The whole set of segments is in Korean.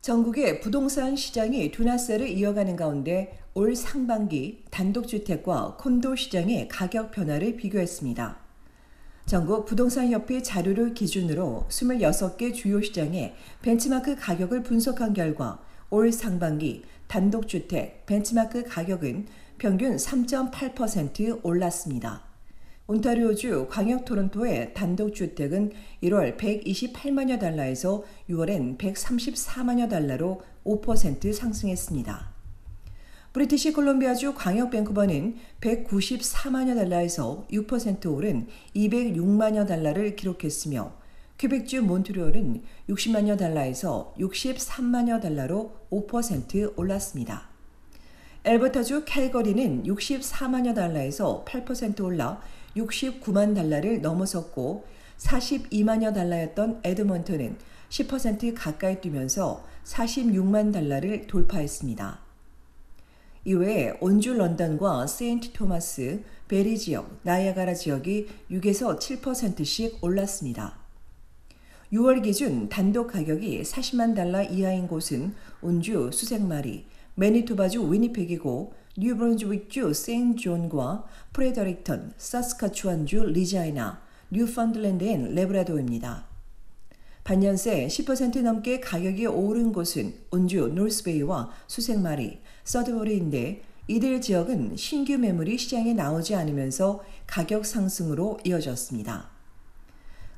전국의 부동산 시장이 둔화세를 이어가는 가운데 올 상반기 단독주택과 콘도 시장의 가격 변화를 비교했습니다. 전국 부동산협회 자료를 기준으로 26개 주요 시장의 벤치마크 가격을 분석한 결과 올 상반기 단독주택 벤치마크 가격은 평균 3.8% 올랐습니다. 온타리오주 광역 토론토의 단독주택은 1월 128만여 달러에서 6월엔 134만여 달러로 5% 상승했습니다. 브리티시 콜롬비아주 광역 밴쿠버는 194만여 달러에서 6% 오른 206만여 달러를 기록했으며 퀘벡주 몬트리올은 60만여 달러에서 63만여 달러로 5% 올랐습니다. 엘버타주 캘거리는 64만여 달러에서 8% 올라 69만 달러를 넘어섰고 42만여 달러였던 에드먼턴은 10% 가까이 뛰면서 46만 달러를 돌파했습니다. 이외에 온주 런던과 세인트 토마스, 베리 지역, 나이아가라 지역이 6에서 7%씩 올랐습니다. 6월 기준 단독 가격이 40만 달러 이하인 곳은 온주 수색마리, 매니토바주 위니펙이고 뉴브런즈윅주 세인트존과 프레더릭턴, 사스카추안주 리자이나, 뉴펀들랜드앤 레브라도입니다. 반년새 10% 넘게 가격이 오른 곳은 온주 노스베이와 수색마리, 서드버리인데 이들 지역은 신규 매물이 시장에 나오지 않으면서 가격 상승으로 이어졌습니다.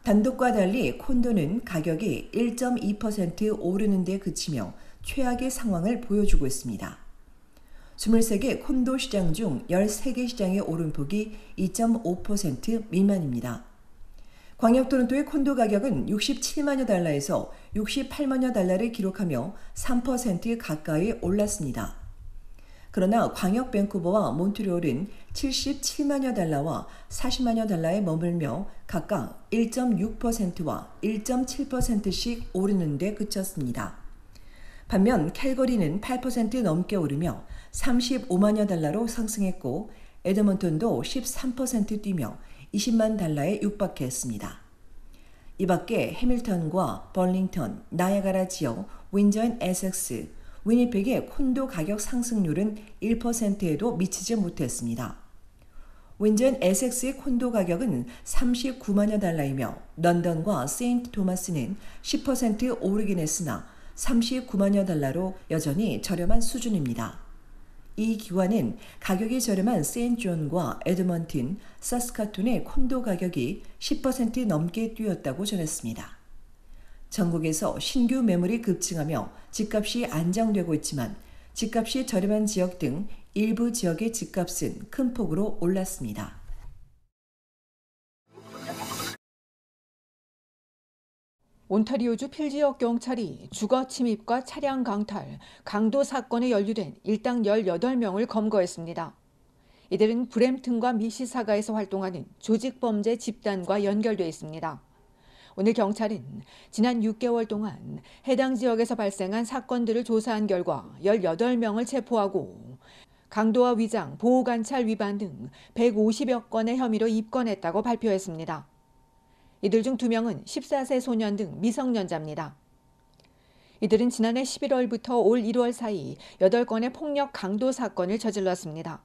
단독과 달리 콘도는 가격이 1.2% 오르는 데 그치며 최악의 상황을 보여주고 있습니다. 23개 콘도 시장 중 13개 시장의 오름폭이 2.5% 미만입니다. 광역 토론토의 콘도 가격은 67만여 달러에서 68만여 달러를 기록하며 3% 가까이 올랐습니다. 그러나 광역 밴쿠버와 몬트리올은 77만여 달러와 40만여 달러에 머물며 각각 1.6%와 1.7%씩 오르는 데 그쳤습니다. 반면 캘거리는 8% 넘게 오르며 35만여 달러로 상승했고 에드먼턴도 13% 뛰며 20만 달러에 육박했습니다. 이 밖에 해밀턴과 벌링턴, 나이아가라 지역, 윈저 앤 에섹스, 위니펙의 콘도 가격 상승률은 1%에도 미치지 못했습니다. 윈저 앤 에섹스의 콘도 가격은 39만여 달러이며 런던과 세인트 토마스는 10% 오르긴 했으나 39만여 달러로 여전히 저렴한 수준입니다. 이 기관은 가격이 저렴한 세인트존과 에드먼튼, 사스카툰의 콘도 가격이 10% 넘게 뛰었다고 전했습니다. 전국에서 신규 매물이 급증하며 집값이 안정되고 있지만 집값이 저렴한 지역 등 일부 지역의 집값은 큰 폭으로 올랐습니다. 온타리오주 필지역 경찰이 주거 침입과 차량 강탈, 강도 사건에 연루된 일당 18명을 검거했습니다. 이들은 브램튼과 미시사가에서 활동하는 조직범죄 집단과 연결돼 있습니다. 오늘 경찰은 지난 6개월 동안 해당 지역에서 발생한 사건들을 조사한 결과 18명을 체포하고 강도와 위장, 보호관찰 위반 등 150여 건의 혐의로 입건했다고 발표했습니다. 이들 중 2명은 14세 소년 등 미성년자입니다. 이들은 지난해 11월부터 올 1월 사이 8건의 폭력 강도 사건을 저질렀습니다.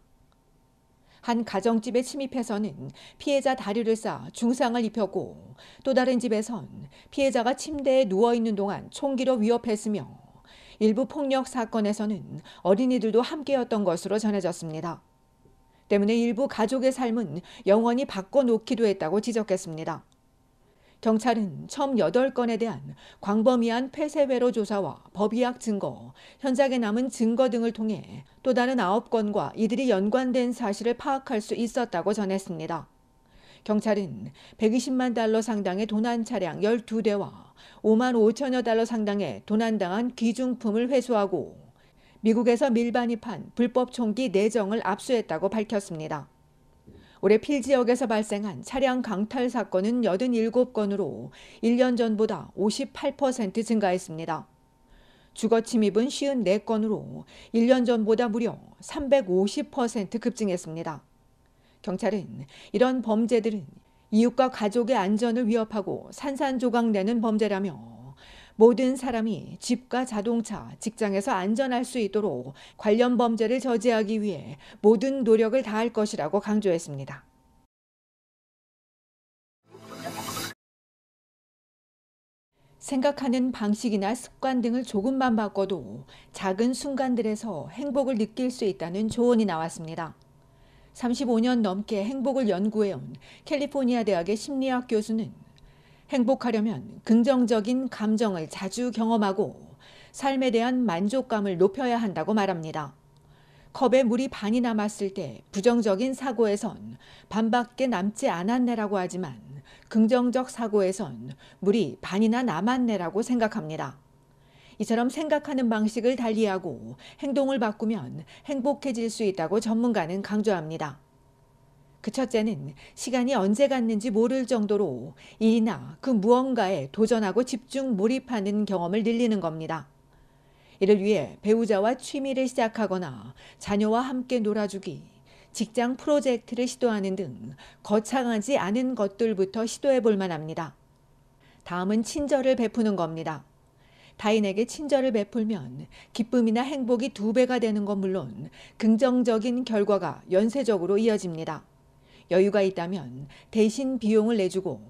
한 가정집에 침입해서는 피해자 다리를 쏴 중상을 입혔고 또 다른 집에선 피해자가 침대에 누워있는 동안 총기로 위협했으며 일부 폭력 사건에서는 어린이들도 함께였던 것으로 전해졌습니다. 때문에 일부 가족의 삶은 영원히 바꿔놓기도 했다고 지적했습니다. 경찰은 처음 8건에 대한 광범위한 폐쇄회로 조사와 법의학 증거, 현장에 남은 증거 등을 통해 또 다른 9건과 이들이 연관된 사실을 파악할 수 있었다고 전했습니다. 경찰은 120만 달러 상당의 도난 차량 12대와 5만 5천여 달러 상당의 도난당한 귀중품을 회수하고 미국에서 밀반입한 불법 총기 4정을 압수했다고 밝혔습니다. 올해 필 지역에서 발생한 차량 강탈 사건은 87건으로 1년 전보다 58% 증가했습니다. 주거 침입은 54건으로 1년 전보다 무려 350% 급증했습니다. 경찰은 이런 범죄들은 이웃과 가족의 안전을 위협하고 산산조각 내는 범죄라며 모든 사람이 집과 자동차, 직장에서 안전할 수 있도록 관련 범죄를 저지하기 위해 모든 노력을 다할 것이라고 강조했습니다. 생각하는 방식이나 습관 등을 조금만 바꿔도 작은 순간들에서 행복을 느낄 수 있다는 조언이 나왔습니다. 35년 넘게 행복을 연구해온 캘리포니아 대학의 심리학 교수는 행복하려면 긍정적인 감정을 자주 경험하고 삶에 대한 만족감을 높여야 한다고 말합니다. 컵에 물이 반이 남았을 때 부정적인 사고에선 반밖에 남지 않았네라고 하지만 긍정적 사고에선 물이 반이나 남았네라고 생각합니다. 이처럼 생각하는 방식을 달리하고 행동을 바꾸면 행복해질 수 있다고 전문가는 강조합니다. 그 첫째는 시간이 언제 갔는지 모를 정도로 일이나 그 무언가에 도전하고 집중 몰입하는 경험을 늘리는 겁니다. 이를 위해 배우자와 취미를 시작하거나 자녀와 함께 놀아주기, 직장 프로젝트를 시도하는 등 거창하지 않은 것들부터 시도해 볼 만합니다. 다음은 친절을 베푸는 겁니다. 타인에게 친절을 베풀면 기쁨이나 행복이 2배가 되는 건 물론 긍정적인 결과가 연쇄적으로 이어집니다. 여유가 있다면 대신 비용을 내주고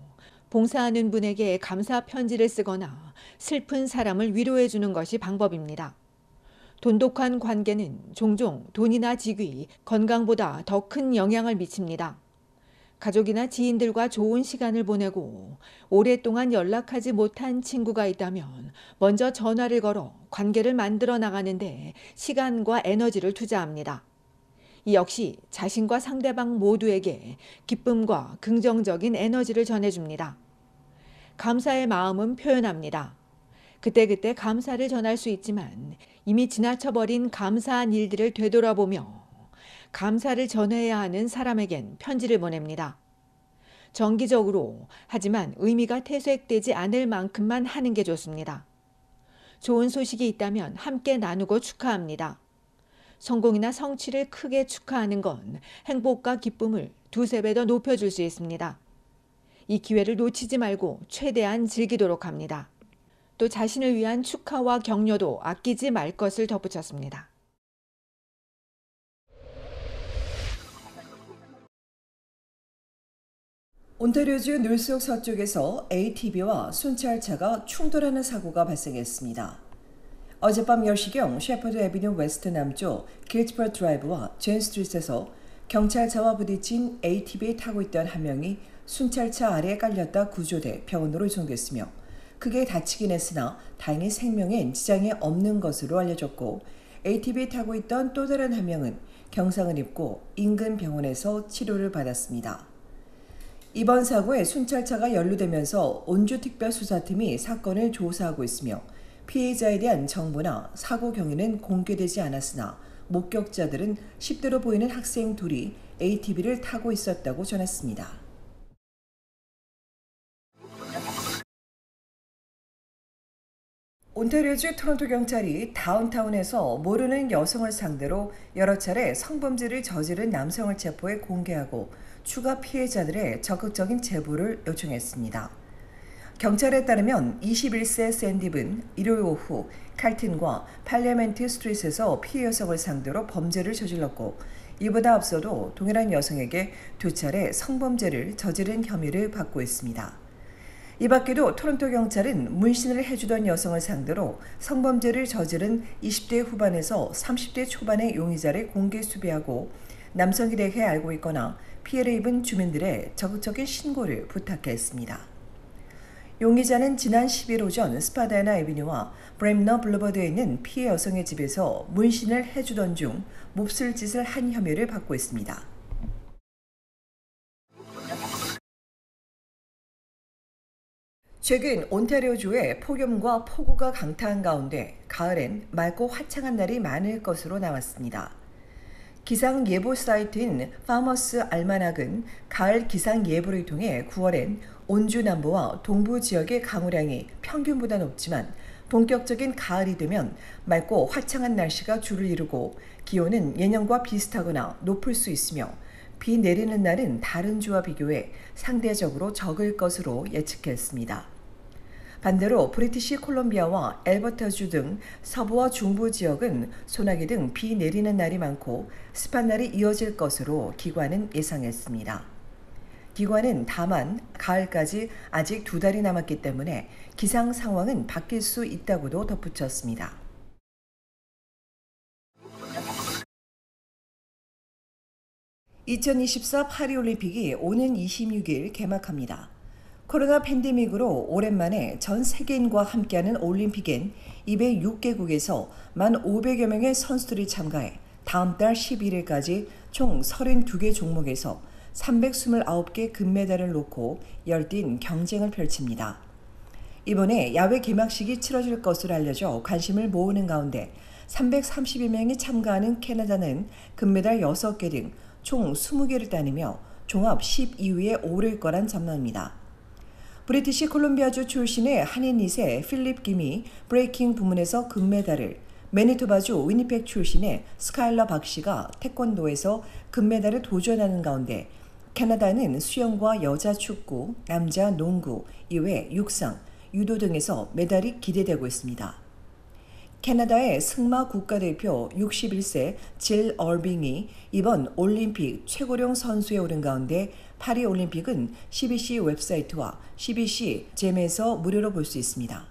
봉사하는 분에게 감사 편지를 쓰거나 슬픈 사람을 위로해 주는 것이 방법입니다. 돈독한 관계는 종종 돈이나 직위, 건강보다 더 큰 영향을 미칩니다. 가족이나 지인들과 좋은 시간을 보내고 오랫동안 연락하지 못한 친구가 있다면 먼저 전화를 걸어 관계를 만들어 나가는데 시간과 에너지를 투자합니다. 이 역시 자신과 상대방 모두에게 기쁨과 긍정적인 에너지를 전해줍니다. 감사의 마음은 표현합니다. 그때그때 감사를 전할 수 있지만 이미 지나쳐버린 감사한 일들을 되돌아보며 감사를 전해야 하는 사람에겐 편지를 보냅니다. 정기적으로 하지만 의미가 퇴색되지 않을 만큼만 하는 게 좋습니다. 좋은 소식이 있다면 함께 나누고 축하합니다. 성공이나 성취를 크게 축하하는 건 행복과 기쁨을 2~3배 더 높여줄 수 있습니다. 이 기회를 놓치지 말고 최대한 즐기도록 합니다. 또 자신을 위한 축하와 격려도 아끼지 말 것을 덧붙였습니다. 온타리오주 놀속 서쪽에서 ATV와 순찰차가 충돌하는 사고가 발생했습니다. 어젯밤 10시경 셰퍼드 애비뉴 웨스트 남쪽 길츠버트 드라이브와 젠 스트리트에서 경찰차와 부딪힌 ATV에 타고 있던 한 명이 순찰차 아래에 깔렸다 구조돼 병원으로 이송됐으며 크게 다치긴 했으나 다행히 생명엔 지장이 없는 것으로 알려졌고 ATV에 타고 있던 또 다른 한 명은 경상을 입고 인근 병원에서 치료를 받았습니다. 이번 사고에 순찰차가 연루되면서 온주특별수사팀이 사건을 조사하고 있으며 피해자에 대한 정보나 사고 경위는 공개되지 않았으나 목격자들은 10대로 보이는 학생 둘이 ATV를 타고 있었다고 전했습니다. 온타리오주 토론토 경찰이 다운타운에서 모르는 여성을 상대로 여러 차례 성범죄를 저지른 남성을 체포해 공개하고 추가 피해자들의 적극적인 제보를 요청했습니다. 경찰에 따르면 21세 샌딥은 일요일 오후 칼튼과 팔리아멘트 스트리트에서 피해 여성을 상대로 범죄를 저질렀고 이보다 앞서도 동일한 여성에게 2차례 성범죄를 저지른 혐의를 받고 있습니다. 이 밖에도 토론토 경찰은 문신을 해주던 여성을 상대로 성범죄를 저지른 20대 후반에서 30대 초반의 용의자를 공개 수배하고 남성에 대해 알고 있거나 피해를 입은 주민들의 적극적인 신고를 부탁했습니다. 용의자는 지난 10일 오전 스파다이나 애비뉴와 브램너 블루버드에 있는 피해 여성의 집에서 문신을 해주던 중 몹쓸 짓을 한 혐의를 받고 있습니다. 최근 온타리오주의 폭염과 폭우가 강타한 가운데 가을엔 맑고 화창한 날이 많을 것으로 나왔습니다. 기상 예보 사이트인 파머스 알마낙은 가을 기상 예보를 통해 9월엔 온주 남부와 동부 지역의 강우량이 평균보다 높지만 본격적인 가을이 되면 맑고 화창한 날씨가 주를 이루고 기온은 예년과 비슷하거나 높을 수 있으며 비 내리는 날은 다른 주와 비교해 상대적으로 적을 것으로 예측했습니다. 반대로 브리티시 콜롬비아와 엘버타주 등 서부와 중부 지역은 소나기 등 비 내리는 날이 많고 습한 날이 이어질 것으로 기관은 예상했습니다. 기관은 다만 가을까지 아직 2달이 남았기 때문에 기상 상황은 바뀔 수 있다고도 덧붙였습니다. (2024) 파리올림픽이 오는 26일 개막합니다. 코로나 팬데믹으로 오랜만에 전 세계인과 함께하는 올림픽엔 206개국에서 1,500여 명의 선수들이 참가해 다음 달 11일까지 총 32개 종목에서 329개 금메달을 놓고 열띤 경쟁을 펼칩니다. 이번에 야외 개막식이 치러질 것으로 알려져 관심을 모으는 가운데 332명이 참가하는 캐나다는 금메달 6개 등 총 20개를 따내며 종합 12위에 오를 거란 전망입니다. 브리티시 콜롬비아주 출신의 한인 2세 필립 김이 브레이킹 부문에서 금메달을, 매니토바주 위니펙 출신의 스카일러 박 씨가 태권도에서 금메달을 도전하는 가운데 캐나다는 수영과 여자 축구, 남자 농구, 이외 육상, 유도 등에서 메달이 기대되고 있습니다. 캐나다의 승마 국가대표 61세 질 얼빙이 이번 올림픽 최고령 선수에 오른 가운데 파리올림픽은 CBC 웹사이트와 CBC 잼에서 무료로 볼 수 있습니다.